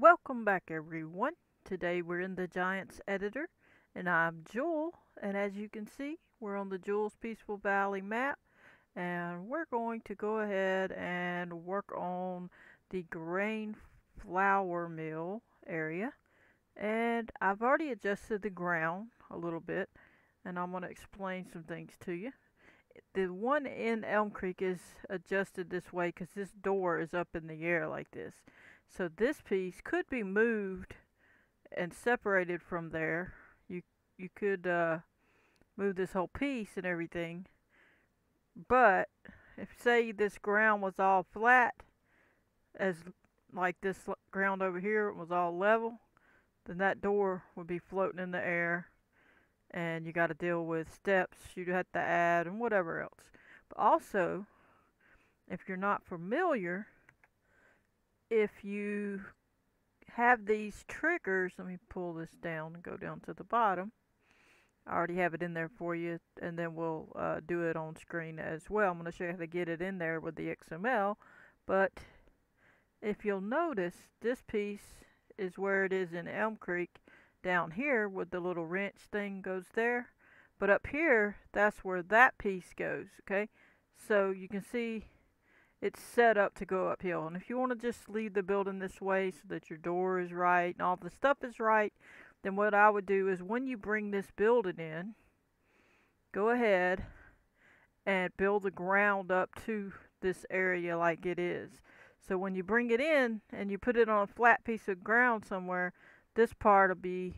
Welcome back everyone. Today we're in the Giants editor and I'm Jewel, and as you can see we're on the Jewel's Peaceful Valley map, and we're going to go ahead and work on the grain flour mill area. And I've already adjusted the ground a little bit, and I'm going to explain some things to you. The one in Elm Creek is adjusted this way because this door is up in the air like this. So this piece could be moved and separated from there. You could move this whole piece and everything. But if say this ground was all flat, as like this ground over here was all level, then that door would be floating in the air, and you got to deal with steps you'd have to add and whatever else. But also, if you're not familiar, if you have these triggers, let me pull this down and go down to the bottom. I already have it in there for you, and then we'll do it on screen as well. I'm going to show you how to get it in there with the XML. But if you'll notice, this piece is where it is in Elm Creek down here, with the little wrench thing goes there. But up here, that's where that piece goes, okay? So you can see it's set up to go uphill. And if you want to just leave the building this way so that your door is right and all the stuff is right, then what I would do is when you bring this building in, go ahead and build the ground up to this area like it is. So when you bring it in and you put it on a flat piece of ground somewhere, this part will be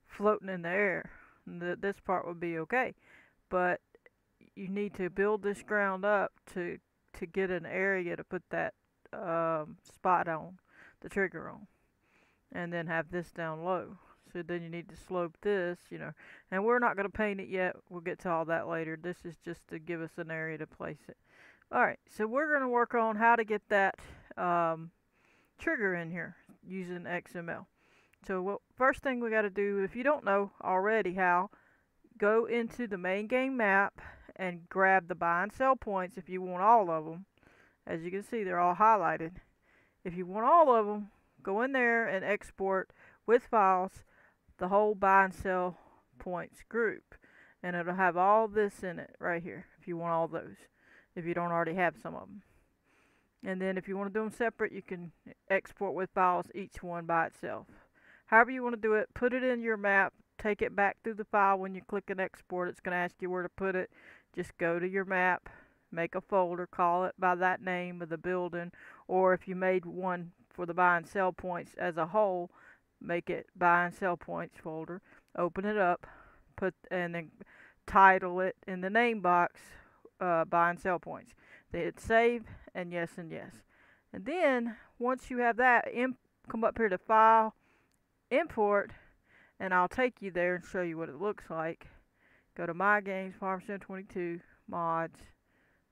floating in the air. This part will be okay. But you need to build this ground up to get an area to put that spot on, the trigger on, and then have this down low. So then you need to slope this, and we're not going to paint it yet. We'll get to all that later. This is just to give us an area to place it. Alright, so we're going to work on how to get that trigger in here using XML. So first thing we got to do, if you don't know already how, go into the main game map and grab the buy and sell points if you want all of them. As you can see, they're all highlighted. If you want all of them, go in there and export with files the whole buy and sell points group, and it'll have all this in it right here if you want all those, if you don't already have some of them. And then if you want to do them separate, you can export with files each one by itself. However you want to do it, put it in your map, take it back through the file. When you click and export, it's going to ask you where to put it. Just go to your map, make a folder, call it by that name of the building, or if you made one for the buy and sell points as a whole, make it buy and sell points folder, open it up, and then title it in the name box buy and sell points. Then hit save and yes. And then once you have that, come up here to file, import, and I'll take you there and show you what it looks like. Go to My Games, FS22, Mods,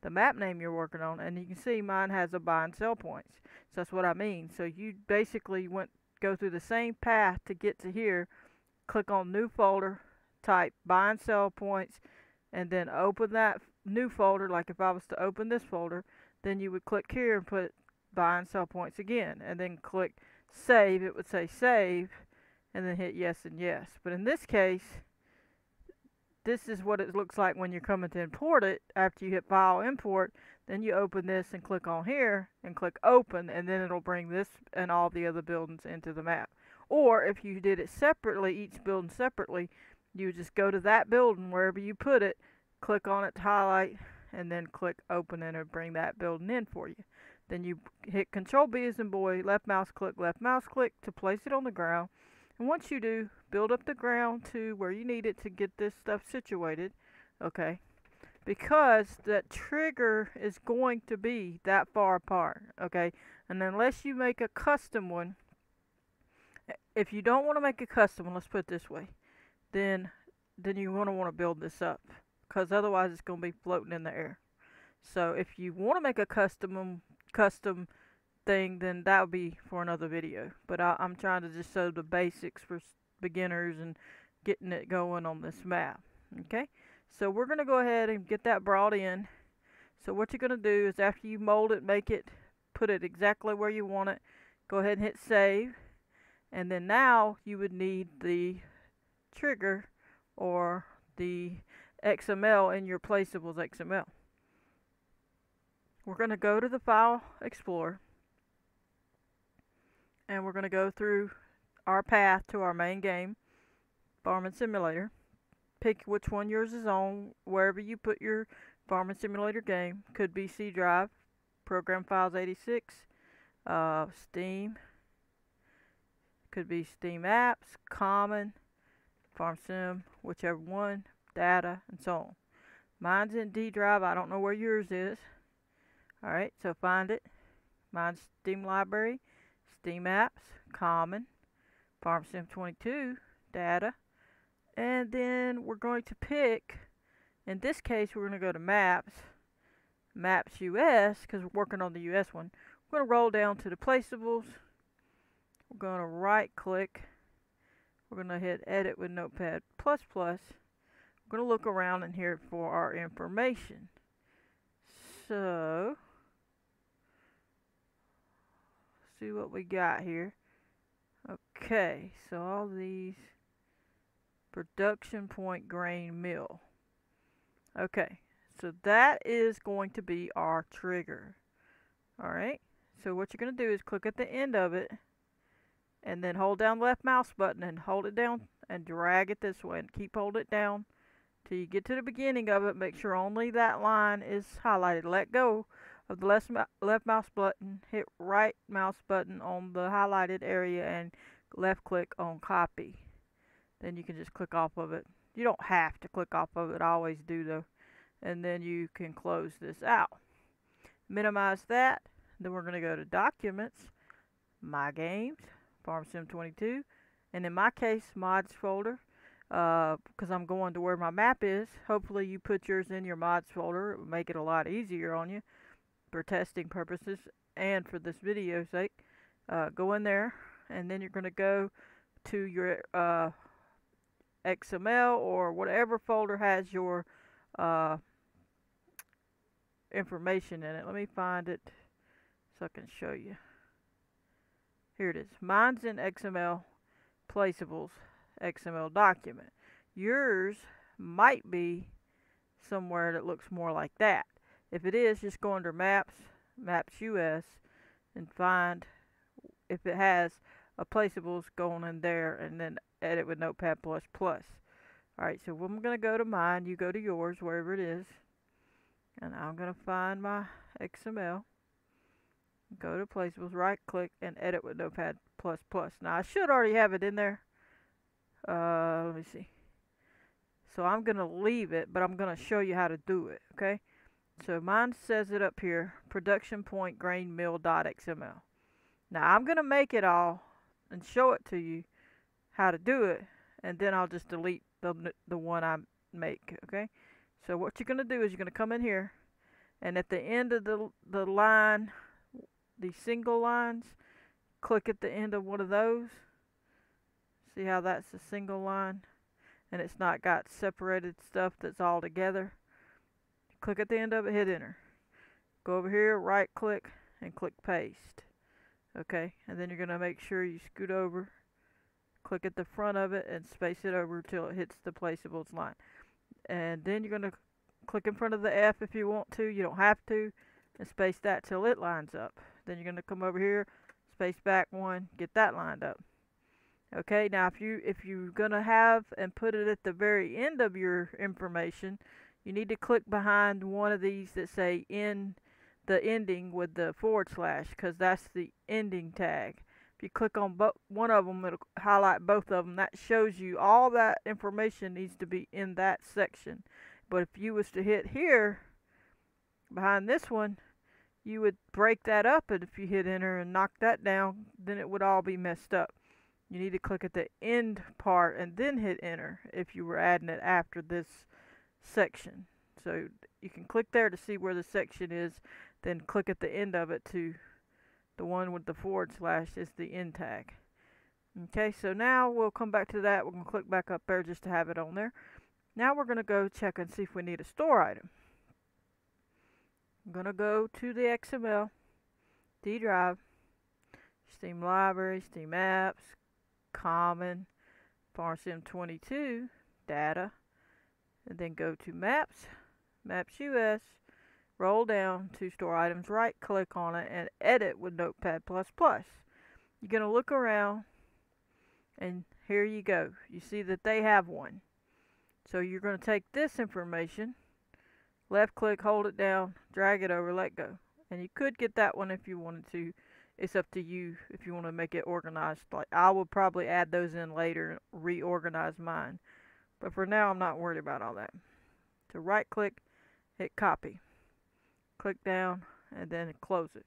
the map name you're working on, and you can see mine has a buy and sell points. So that's what I mean. So you basically go through the same path to get to here, click on New Folder, type buy and sell points, and then open that new folder. Like if I was to open this folder, then you would click here and put buy and sell points again, and then click save. It would say save, and then hit yes and yes. But in this case, this is what it looks like when you're coming to import it. After you hit file import, then you open this and click on here and click open, and then it'll bring this and all the other buildings into the map. Or if you did it separately, each building separately, you would just go to that building wherever you put it, click on it to highlight, and then click open, and it'll bring that building in for you. Then you hit Control B as in boy, left mouse click to place it on the ground. And once you do, build up the ground to where you need it to get this stuff situated, okay? Because that trigger is going to be that far apart, okay? And unless you make a custom one, if you don't want to make a custom one, let's put it this way, then you're going to want to build this up, because otherwise it's going to be floating in the air. So if you want to make a custom thing, then that would be for another video. But I'm trying to just show the basics for beginners and getting it going on this map. Okay, so we're going to go ahead and get that brought in. So what you're going to do is after you mold it, put it exactly where you want it, go ahead and hit save. And then now you would need the trigger or the XML in your placeables XML. We're going to go to the File Explorer, and we're going to go through our path to our main game, Farming Simulator. Pick which one yours is on, wherever you put your Farming Simulator game. Could be C drive, Program Files 86, Steam, could be Steam Apps, Common, Farm Sim, whichever one, Data, and so on. Mine's in D drive. I don't know where yours is. Alright, so find it. Mine's Steam Library, Steam Apps, Common, Farm Sim 22, Data, and then we're going to pick, in this case we're going to go to Maps, Maps US, because we're working on the US one. We're going to roll down to the placeables. We're going to right click. We're going to hit Edit with Notepad++. We're going to look around in here for our information. So, see what we got here. Okay, so all these production point grain mill. Okay, so that is going to be our trigger. Alright, so what you're going to do is click at the end of it and then hold down the left mouse button and hold it down and drag it this way and keep holding it down till you get to the beginning of it. Make sure only that line is highlighted. Let go of the left mouse button, hit right mouse button on the highlighted area and left click on copy. Then you can just click off of it. You don't have to click off of it, I always do though. And then you can close this out. Minimize that. Then we're going to go to Documents, My Games, Farm Sim 22, and in my case, Mods folder, because I'm going to where my map is. Hopefully you put yours in your Mods folder. It will make it a lot easier on you for testing purposes and for this video's sake. Go in there, and then you're going to go to your XML or whatever folder has your information in it. Let me find it so I can show you. Here it is. Mine's in XML placeables XML document. Yours might be somewhere that looks more like that. If it is, just go under Maps, Maps US, and find if it has a placeables going in there, and then Edit with Notepad++. Alright, so I'm going to go to mine, you go to yours, wherever it is, and I'm going to find my XML, go to placeables, right click, and Edit with Notepad++. Now I should already have it in there. Let me see. So I'm going to leave it, but I'm going to show you how to do it, okay? So mine says it up here, production point grain mill.xml. Now I'm going to make it all and show it to you how to do it, and then I'll just delete the one I make, okay? So what you're going to do is you're going to come in here, and at the end of the line, the single lines, click at the end of one of those. See how that's a single line and it's not got separated stuff that's all together? Click at the end of it, hit enter. Go over here, right click, and click paste. Okay, and then you're going to make sure you scoot over, click at the front of it, and space it over till it hits the placeables line. And then you're going to click in front of the F if you want to. You don't have to. And space that till it lines up. Then you're going to come over here, space back one, get that lined up. Okay, now if you're going to have and put it at the very end of your information, you need to click behind one of these that say in the ending with the /, because that's the ending tag. If you click on one of them, it'll highlight both of them. That shows you all that information needs to be in that section. But if you was to hit here behind this one, you would break that up, and if you hit enter and knock that down, then it would all be messed up. You need to click at the end part and then hit enter if you were adding it after this section. So you can click there to see where the section is, then click at the end of it to the one with the / is the end tag. Okay, so now we'll come back to that. We're going to click back up there just to have it on there. Now we're going to go check and see if we need a store item. I'm going to go to the XML, D drive, Steam Library, Steam Apps, common, FS22 data, and then go to Maps, Maps US, roll down to Store Items, right click on it, and edit with Notepad++. You're going to look around, and here you go. You see that they have one. So you're going to take this information, left click, hold it down, drag it over, let go. And you could get that one if you wanted to. It's up to you if you want to make it organized. Like I will probably add those in later and reorganize mine. But for now, I'm not worried about all that. So right click, hit copy. Click down and then close it.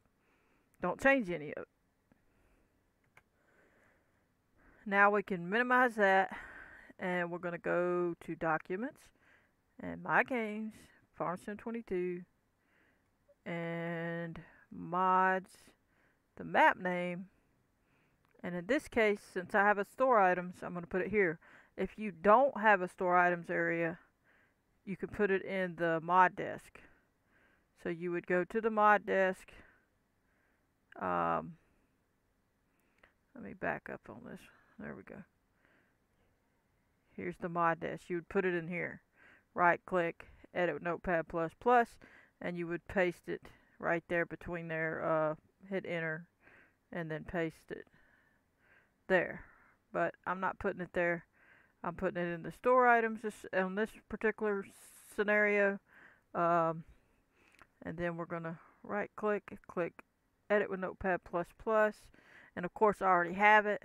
Don't change any of it. Now we can minimize that, and we're going to go to Documents and My Games, FS22, and Mods, the map name, and in this case, since I have a Store Items, I'm going to put it here. If you don't have a Store Items area, you can put it in the Mod Desk. So you would go to the Mod Desk. Let me back up on this. There we go. Here's the Mod Desk. You would put it in here. Right click, edit with Notepad++, and you would paste it right there between there. Hit enter and then paste it there. But I'm not putting it there. I'm putting it in the Store Items on this particular scenario. And then we're going to right click, click edit with Notepad++. And of course I already have it,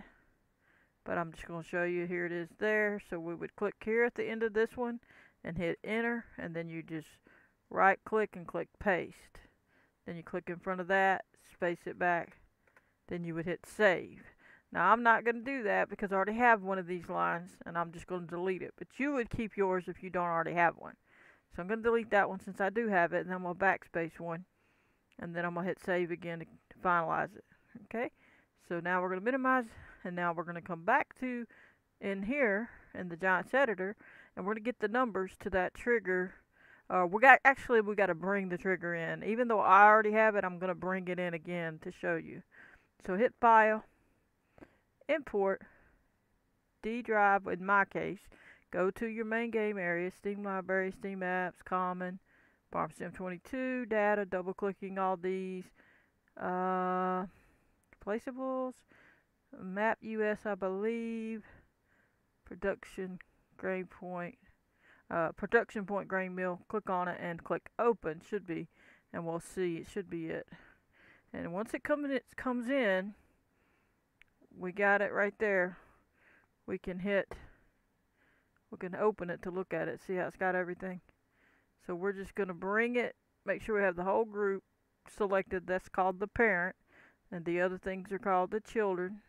but I'm just going to show you. Here it is there. So we would click here at the end of this one and hit enter, and then you just right click and click paste. Then you click in front of that, space it back, then you would hit save. Now I'm not going to do that because I already have one of these lines, and I'm just going to delete it. But you would keep yours if you don't already have one. So I'm going to delete that one since I do have it, and then I'm going to backspace one, and then I'm going to hit save again to finalize it. Okay, so now we're going to minimize, and now we're going to come back to in here in the Giants editor, and we're going to get the numbers to that trigger. We got to bring the trigger in. Even though I already have it, I'm going to bring it in again to show you. So hit File, Import, D drive in my case. Go to your main game area, Steam Library, Steam Apps, Common, FS22, Data, double clicking all these. Placeables, Map US I believe, Production, Grain Point. Production point grain mill, click on it and click open, should be, and we'll see, it should be it. And once it comes in, we got it right there. We can open it to look at it, see how it's got everything. So we're just going to bring it, make sure we have the whole group selected. That's called the parent, and the other things are called the children.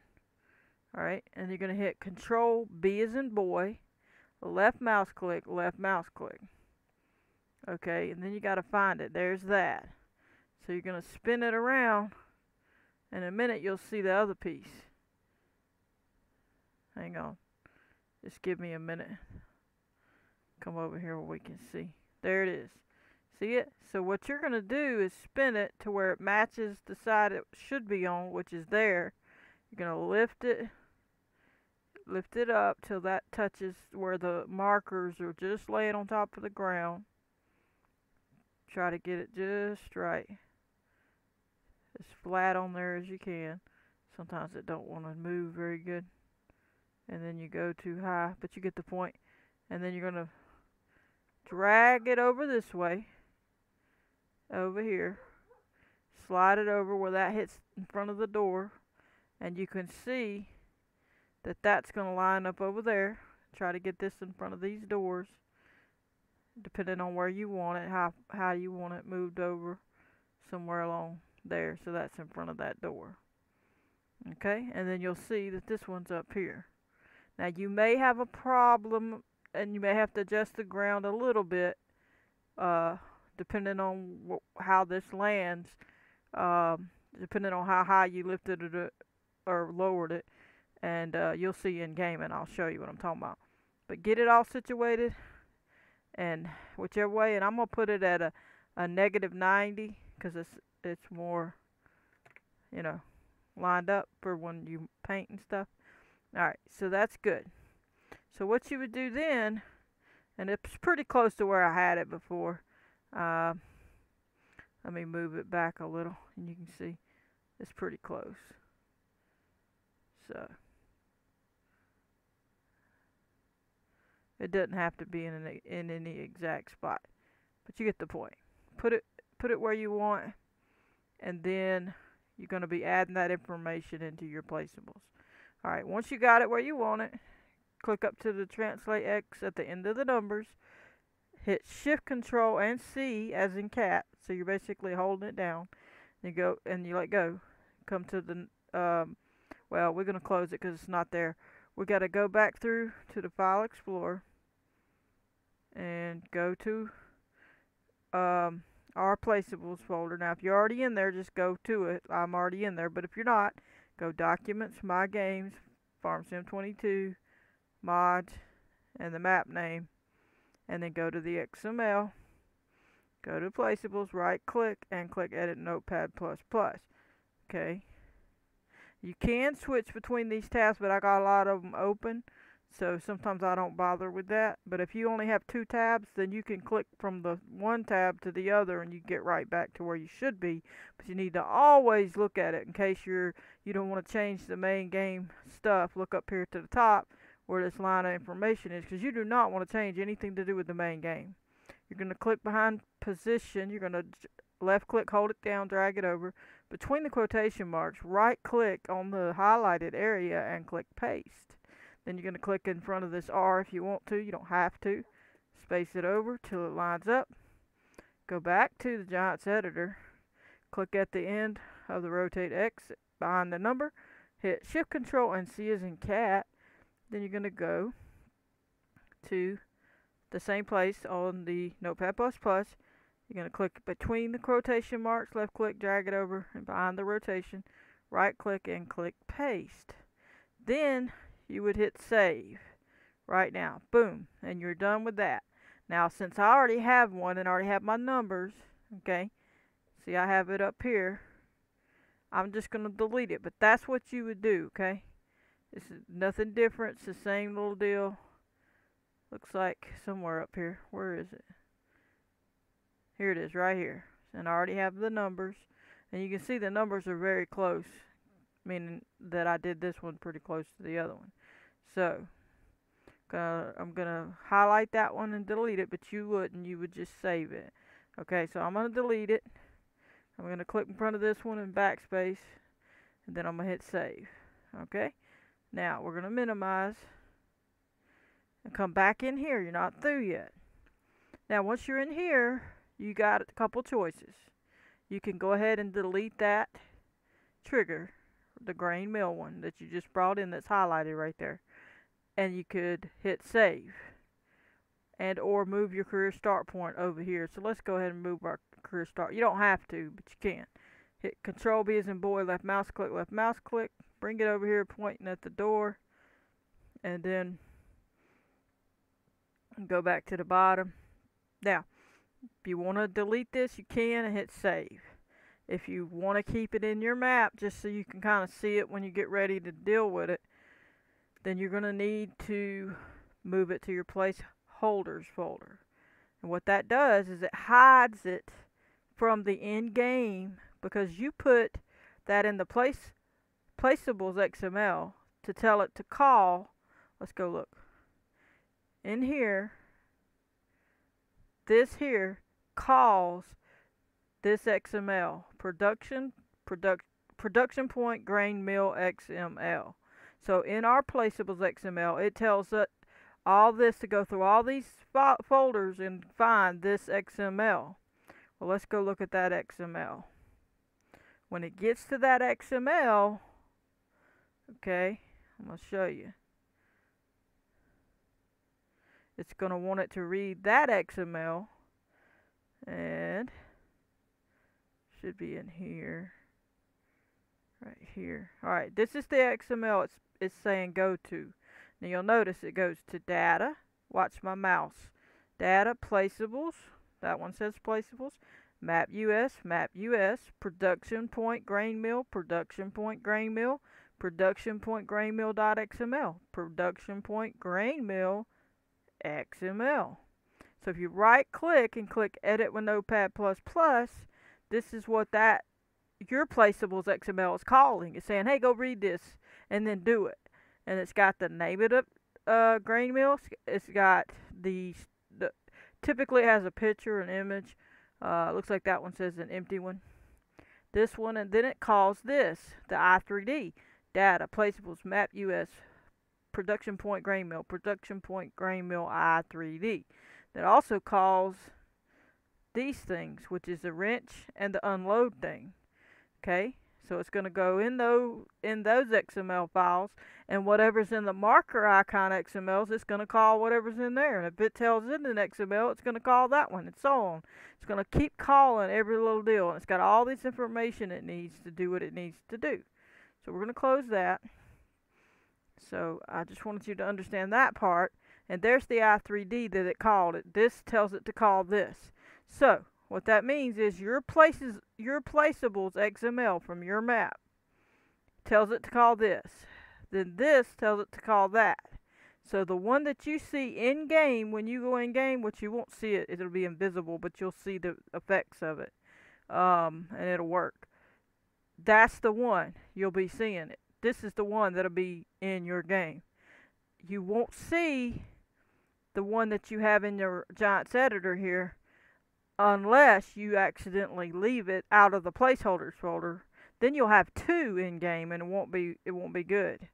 Alright, and you're going to hit Control B as in boy, left mouse click, left mouse click. Okay, and then you got to find it. There's that. So you're going to spin it around, and in a minute you'll see the other piece. Hang on. Just give me a minute. Come over here where we can see. There it is. See it? So what you're going to do is spin it to where it matches the side it should be on, which is there. You're going to lift it up till that touches where the markers are just laying on top of the ground. Try to get it just right, as flat on there as you can. Sometimes it don't want to move very good, and then you go too high, but you get the point. And then you're going to drag it over this way, over here, slide it over where that hits in front of the door, and you can see that that's going to line up over there. Try to get this in front of these doors, depending on where you want it, how you want it moved over, somewhere along there. So that's in front of that door. Okay, and then you'll see that this one's up here. Now you may have a problem, and you may have to adjust the ground a little bit, depending on how this lands, depending on how high you lifted it or lowered it. And you'll see in game, and I'll show you what I'm talking about. But get it all situated, and whichever way, and I'm gonna put it at a -90 because it's more, lined up for when you paint and stuff. Alright, so that's good. So what you would do then, and it's pretty close to where I had it before. Let me move it back a little and you can see it's pretty close. So it doesn't have to be in any exact spot, but you get the point. Put it where you want, and then you're going to be adding that information into your placeables. Alright, once you got it where you want it, click up to the translate X at the end of the numbers, hit Shift Control and C as in cat, so you're basically holding it down. You go and you let go. Come to the well, we're gonna close it because it's not there. We got to go back through to the File Explorer and go to our placeables folder. Now, if you're already in there, just go to it. I'm already in there, but if you're not, go Documents, My Games, FS22, Mods, and the map name, and then go to the XML, go to Placeables, right click, and click Edit Notepad++. Okay. You can switch between these tabs, but I got a lot of them open, so sometimes I don't bother with that. But if you only have 2 tabs, then you can click from the one tab to the other and you get right back to where you should be. But you need to always look at it in case you don't want to change the main game stuff. Look up here to the top where this line of information is, because you do not want to change anything to do with the main game. You're going to click behind position. You're going to left click, hold it down, drag it over. Between the quotation marks, right click on the highlighted area and click paste. Then you're going to click in front of this R if you want to. You don't have to. Space it over till it lines up. Go back to the Giants editor. Click at the end of the rotate X behind the number. Hit Shift Control and C as in cat. Then you're going to go to the same place on the Notepad++. You're going to click between the quotation marks, left click, drag it over and behind the rotation, right click and click paste. Then you would hit save right now. Boom. And you're done with that. Now, since I already have one and already have my numbers, okay, see I have it up here, I'm just going to delete it. But that's what you would do, okay? This is nothing different. It's the same little deal. Looks like somewhere up here. Where is it? Here it is, right here. And I already have the numbers. And you can see the numbers are very close, meaning that I did this one pretty close to the other one. So, I'm going to highlight that one and delete it, but you wouldn't. You would just save it. Okay, so I'm going to delete it. I'm going to click in front of this one and backspace. And then I'm going to hit save. Okay, now we're going to minimize and come back in here. You're not through yet. Now, once you're in here, you got a couple choices. You can go ahead and delete that trigger, the grain mill one that you just brought in that's highlighted right there. And you could hit save and or move your career start point over here. So let's go ahead and move our career start. You don't have to, but you can. Hit Control B as in boy, left mouse click, bring it over here pointing at the door, and then go back to the bottom. Now, if you want to delete this, you can, and hit save. If you want to keep it in your map just so you can kind of see it when you get ready to deal with it, then you're going to need to move it to your placeholders folder. And what that does is it hides it from the end game, because you put that in the placeables XML to tell it to call. Let's go look. In here, this here calls this XML production point grain mill XML. So in our placeables XML, it tells it all this to go through all these folders and find this XML. Well, let's go look at that XML. When it gets to that XML, okay, I'm going to show you. It's going to want it to read that XML, and should be in here, right here. Alright, this is the XML it's saying go to. Now you'll notice it goes to data, watch my mouse, data, placeables, that one says placeables, map US, production point grain mill, production point grain mill.xml, production point grain mill XML. So if you right click and click edit with Notepad++, this is what that your placeables XML is calling. It's saying, hey, go read this and then do it. And it's got the name of the grain mill. It's got the typically it has a picture, an image. Looks like that one says an empty one. This one, and then it calls this the I3D data placeables map US production point grain mill I3D. That also calls these things, which is the wrench and the unload thing. Okay, so it's going to go in those XML files, and whatever's in the marker icon XMLs, it's going to call whatever's in there. And if it tells it in XML, it's going to call that one, and so on. It's going to keep calling every little deal, and it's got all this information it needs to do what it needs to do. So we're going to close that. So I just wanted you to understand that part. And there's the I3D that it called it. This tells it to call this. So what that means is your placeables XML from your map tells it to call this. Then this tells it to call that. So the one that you see in game, when you go in game, which you won't see it, it'll be invisible, but you'll see the effects of it, and it'll work. That's the one you'll be seeing it. This is the one that'll be in your game. You won't see the one that you have in your Giants editor here unless you accidentally leave it out of the placeholders folder. Then you'll have two in game, and it won't be good.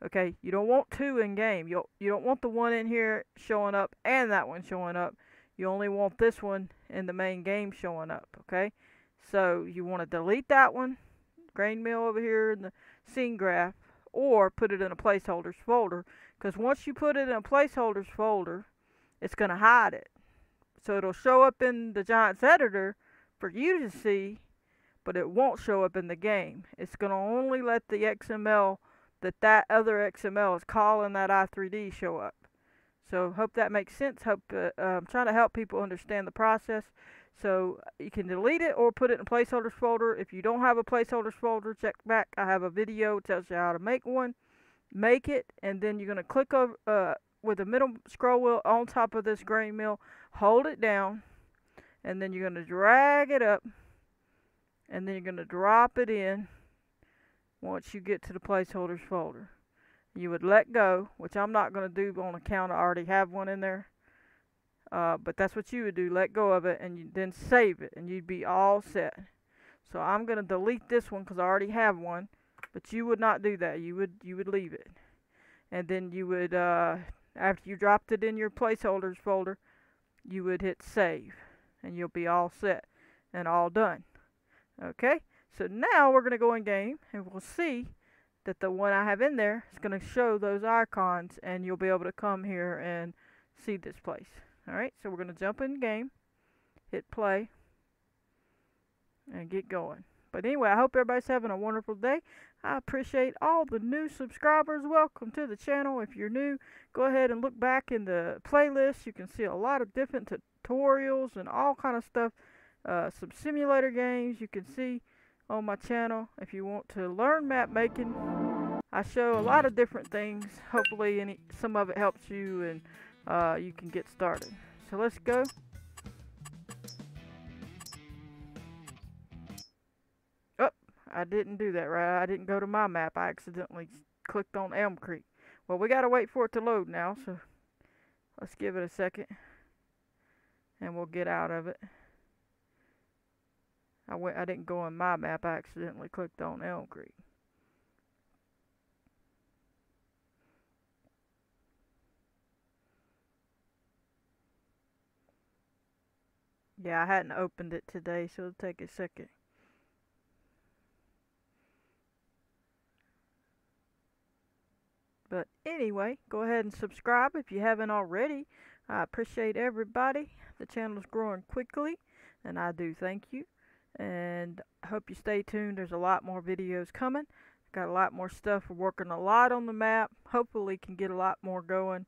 Okay, you don't want two in game. You don't want the one in here showing up and that one showing up. You only want this one in the main game showing up. Okay, so you want to delete that one, grain mill over here in the scene graph, or put it in a placeholders folder, because once you put it in a placeholders folder, it's going to hide it. So it'll show up in the Giants editor for you to see, but it won't show up in the game. It's going to only let the XML that other XML is calling that I3D show up. So hope that makes sense. I'm trying to help people understand the process. So you can delete it or put it in a placeholders folder. If you don't have a placeholders folder, check back. I have a video that tells you how to make one. Make it, and then you're going to click over with the middle scroll wheel on top of this grain mill. Hold it down, and then you're going to drag it up, and then you're going to drop it in once you get to the placeholders folder. You would let go, which I'm not going to do on account I already have one in there. But that's what you would do. Let go of it, and then save it, and you'd be all set. So I'm going to delete this one because I already have one. But you would not do that. You would leave it, and then you would after you dropped it in your placeholders folder, you would hit save, and you'll be all set and all done. Okay. So now we're going to go in game, and we'll see that the one I have in there is going to show those icons, and you'll be able to come here and see this place. Alright, so we're going to jump in game, hit play, and get going. But anyway, I hope everybody's having a wonderful day. I appreciate all the new subscribers. Welcome to the channel. If you're new, go ahead and look back in the playlist. You can see a lot of different tutorials and all kind of stuff. Some simulator games you can see on my channel. If you want to learn map making, I show a lot of different things. Hopefully some of it helps you, and you can get started. So let's go. Oh, I didn't do that right. I didn't go to my map. I accidentally clicked on Elm Creek. Well, we gotta wait for it to load now, so let's give it a second, and we'll get out of it. I didn't go on my map. I accidentally clicked on Elm Creek. Yeah, I hadn't opened it today, so it'll take a second. But anyway, go ahead and subscribe if you haven't already. I appreciate everybody. The channel's growing quickly, and I do thank you. And I hope you stay tuned. There's a lot more videos coming. Got a lot more stuff. We're working a lot on the map. Hopefully can get a lot more going.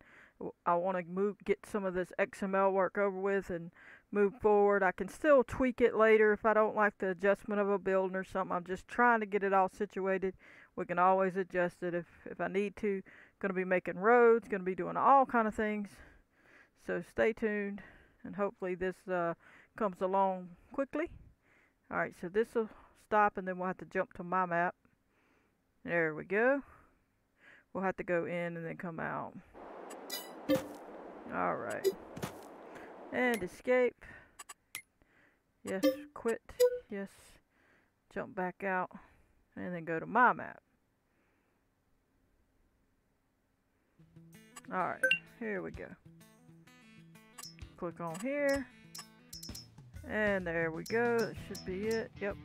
I want to get some of this XML work over with and move forward. I can still tweak it later if I don't like the adjustment of a building or something. I'm just trying to get it all situated We can always adjust it if I need to. Going to be making roads, going to be doing all kind of things. So stay tuned, and hopefully this comes along quickly. Alright, so this will stop, and then we'll have to jump to my map. There we go. We'll have to go in and then come out. Alright. And escape. Yes, quit. Yes. Jump back out. And then go to my map. Alright, here we go. Click on here. And there we go. That should be it. Yep.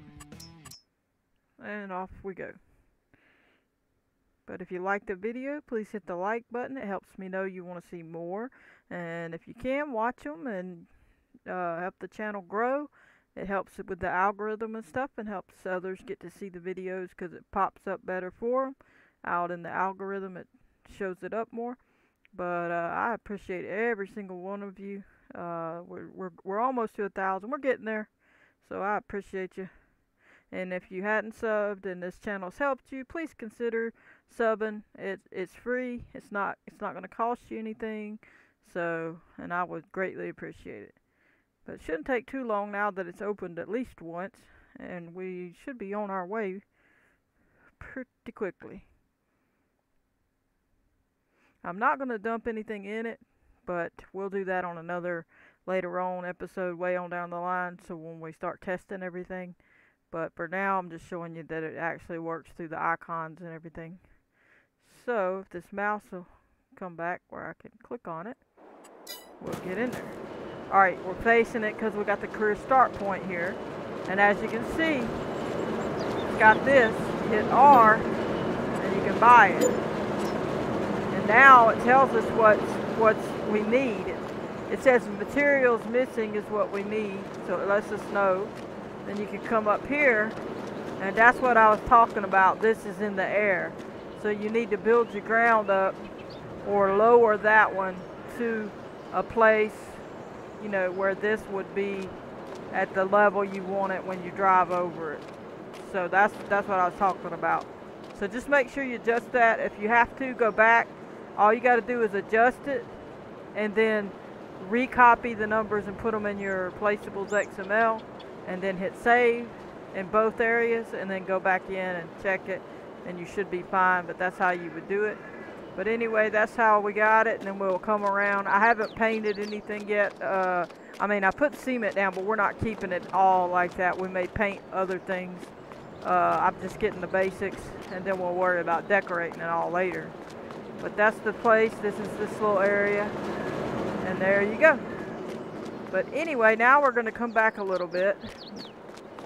And off we go. But if you liked the video, please hit the like button. It helps me know you want to see more. And if you can, watch them and help the channel grow. It helps with the algorithm and stuff, and helps others get to see the videos because it pops up better for them. Out in the algorithm, it shows it up more. But I appreciate every single one of you. We're almost to 1,000. We're getting there, so I appreciate you. And if you hadn't subbed and this channel's helped you, please consider subbing. It's free. It's not going to cost you anything. So, and I would greatly appreciate it. But it shouldn't take too long now that it's opened at least once, and we should be on our way pretty quickly. I'm not going to dump anything in it, but we'll do that on another later on episode way on down the line, so when we start testing everything. But for now, I'm just showing you that it actually works through the icons and everything. So if this mouse will come back where I can click on it, we'll get in there. Alright, we're facing it because we got the career start point here. And as you can see, it's got this. You hit R, and you can buy it. And now it tells us what we need. It says materials missing is what we need, so it lets us know. Then you can come up here, and that's what I was talking about. This is in the air. So you need to build your ground up or lower that one to a place, you know, where this would be at the level you want it when you drive over it. So that's what I was talking about. So just make sure you adjust that. If you have to, go back. All you got to do is adjust it and then recopy the numbers and put them in your placeables XML, and then hit save in both areas, and then go back in and check it, and you should be fine. But that's how you would do it. But anyway, that's how we got it, and then we'll come around. I haven't painted anything yet. I mean, I put cement down, but we're not keeping it all like that. We may paint other things. I'm just getting the basics, and then we'll worry about decorating it all later. But that's the place. This is this little area, and there you go. But anyway, now we're going to come back a little bit.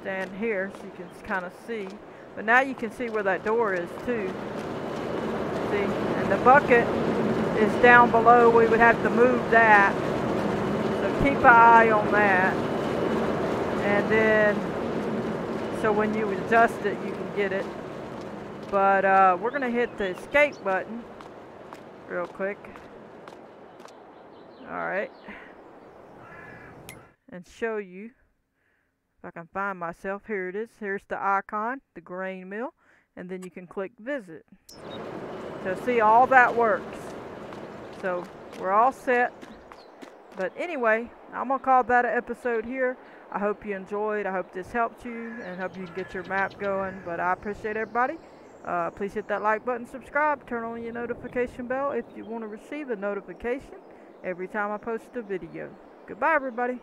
Stand here so you can kind of see. But now you can see where that door is too. See? And the bucket is down below. We would have to move that. So keep an eye on that. And then, so when you adjust it, you can get it. But we're going to hit the escape button real quick. Alright. And show you, if I can find myself, here it is. Here's the icon, the grain mill, and then you can click visit. So see, all that works. So we're all set. But anyway, I'm going to call that an episode here. I hope you enjoyed. I hope this helped you, and hope you can get your map going. But I appreciate everybody. Please hit that like button, subscribe, turn on your notification bell if you want to receive a notification every time I post a video. Goodbye, everybody.